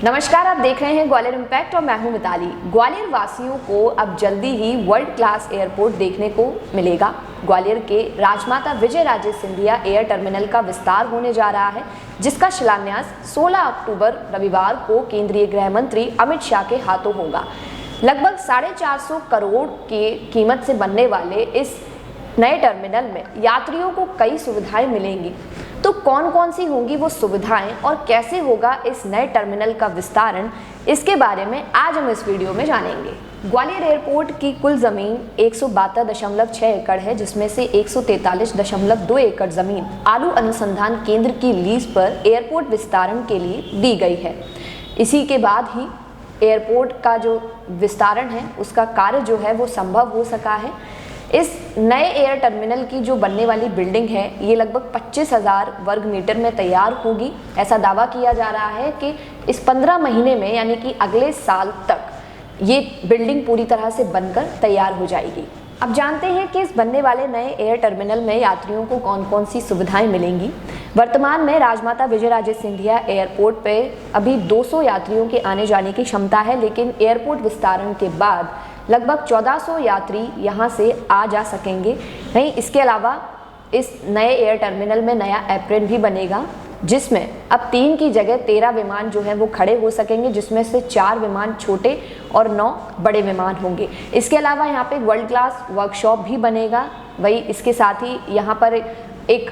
नमस्कार, आप देख रहे हैं ग्वालियर इम्पैक्ट और मैं हूं मिताली। ग्वालियर वासियों को अब जल्दी ही वर्ल्ड क्लास एयरपोर्ट देखने को मिलेगा। ग्वालियर के राजमाता विजयराजे सिंधिया एयर टर्मिनल का विस्तार होने जा रहा है, जिसका शिलान्यास 16 अक्टूबर रविवार को केंद्रीय गृह मंत्री अमित शाह के हाथों होगा। लगभग 450 करोड़ की कीमत से बनने वाले इस नए टर्मिनल में यात्रियों को कई सुविधाएं मिलेंगी। तो कौन कौन सी होंगी वो सुविधाएं और कैसे होगा इस नए टर्मिनल का विस्तारण, इसके बारे में आज हम इस वीडियो में जानेंगे। ग्वालियर एयरपोर्ट की कुल ज़मीन 172.6 एकड़ है, जिसमें से 143.2 एकड़ ज़मीन आलू अनुसंधान केंद्र की लीज पर एयरपोर्ट विस्तारण के लिए दी गई है। इसी के बाद ही एयरपोर्ट का जो विस्तारण है उसका कार्य जो है वो संभव हो सका है। इस नए एयर टर्मिनल की जो बनने वाली बिल्डिंग है ये लगभग 25,000 वर्ग मीटर में तैयार होगी। ऐसा दावा किया जा रहा है कि इस 15 महीने में यानी कि अगले साल तक ये बिल्डिंग पूरी तरह से बनकर तैयार हो जाएगी। अब जानते हैं कि इस बनने वाले नए एयर टर्मिनल में यात्रियों को कौन कौन सी सुविधाएं मिलेंगी। वर्तमान में राजमाता विजयराजे सिंधिया एयरपोर्ट पे अभी 200 यात्रियों के आने जाने की क्षमता है, लेकिन एयरपोर्ट विस्तारण के बाद लगभग 1400 यात्री यहां से आ जा सकेंगे। वहीं इसके अलावा इस नए एयर टर्मिनल में नया एप्रेन भी बनेगा, जिसमें अब 3 की जगह 13 विमान जो हैं वो खड़े हो सकेंगे, जिसमें से 4 विमान छोटे और 9 बड़े विमान होंगे। इसके अलावा यहाँ पे वर्ल्ड क्लास वर्कशॉप भी बनेगा। वही इसके साथ ही यहाँ पर एक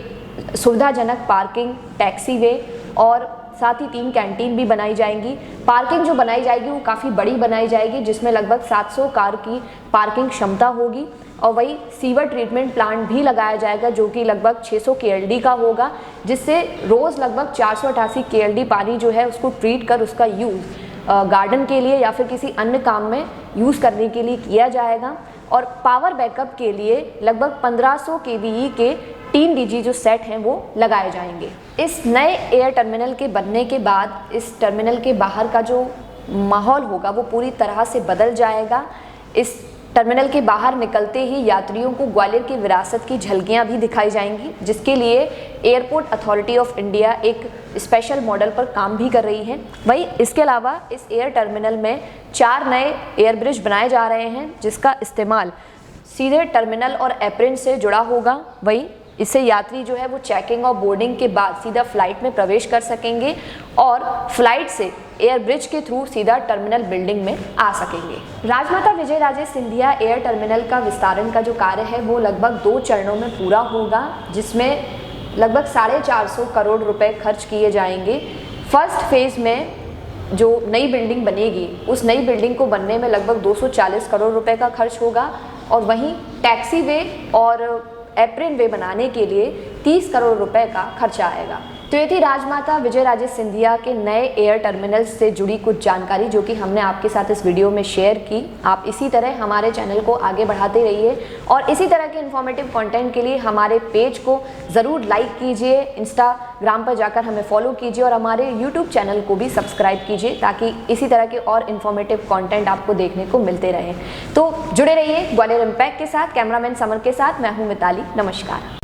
सुविधाजनक पार्किंग, टैक्सी वे और साथ ही 3 कैंटीन भी बनाई जाएंगी। पार्किंग जो बनाई जाएगी वो काफ़ी बड़ी बनाई जाएगी, जिसमें लगभग 700 कार की पार्किंग क्षमता होगी। और वही सीवर ट्रीटमेंट प्लांट भी लगाया जाएगा, जो कि लगभग 600 KLD का होगा, जिससे रोज़ लगभग 488 KLD पानी जो है उसको ट्रीट कर उसका यूज़ गार्डन के लिए या फिर किसी अन्य काम में यूज़ करने के लिए किया जाएगा। और पावर बैकअप के लिए लगभग 1500 kVE के 3 DG जो सेट हैं वो लगाए जाएंगे। इस नए एयर टर्मिनल के बनने के बाद इस टर्मिनल के बाहर का जो माहौल होगा वो पूरी तरह से बदल जाएगा। इस टर्मिनल के बाहर निकलते ही यात्रियों को ग्वालियर की विरासत की झलकियां भी दिखाई जाएंगी, जिसके लिए एयरपोर्ट अथॉरिटी ऑफ इंडिया एक स्पेशल मॉडल पर काम भी कर रही है। वहीं इसके अलावा इस एयर टर्मिनल में 4 नए एयर ब्रिज बनाए जा रहे हैं, जिसका इस्तेमाल सीधे टर्मिनल और एप्रेन से जुड़ा होगा। वहीं इससे यात्री जो है वो चेकिंग और बोर्डिंग के बाद सीधा फ्लाइट में प्रवेश कर सकेंगे और फ्लाइट से एयर ब्रिज के थ्रू सीधा टर्मिनल बिल्डिंग में आ सकेंगे। राजमाता विजयराजे सिंधिया एयर टर्मिनल का विस्तारण का जो कार्य है वो लगभग 2 चरणों में पूरा होगा, जिसमें लगभग 450 करोड़ रुपए खर्च किए जाएंगे। फर्स्ट फेज में जो नई बिल्डिंग बनेगी उस नई बिल्डिंग को बनने में लगभग 240 करोड़ रुपए का खर्च होगा, और वहीं टैक्सी वे और एप्रेन वे बनाने के लिए 30 करोड़ रुपए का खर्चा आएगा। तो ये थी राजमाता विजयराजे सिंधिया के नए एयर टर्मिनल से जुड़ी कुछ जानकारी, जो कि हमने आपके साथ इस वीडियो में शेयर की। आप इसी तरह हमारे चैनल को आगे बढ़ाते रहिए और इसी तरह के इन्फॉर्मेटिव कंटेंट के लिए हमारे पेज को ज़रूर लाइक कीजिए, इंस्टाग्राम पर जाकर हमें फॉलो कीजिए और हमारे यूट्यूब चैनल को भी सब्सक्राइब कीजिए, ताकि इसी तरह के और इन्फॉर्मेटिव कंटेंट आपको देखने को मिलते रहे। तो जुड़े रहिए ग्वालियर इम्पैक्ट के साथ। कैमरामैन समर के साथ मैं हूँ मिताली। नमस्कार।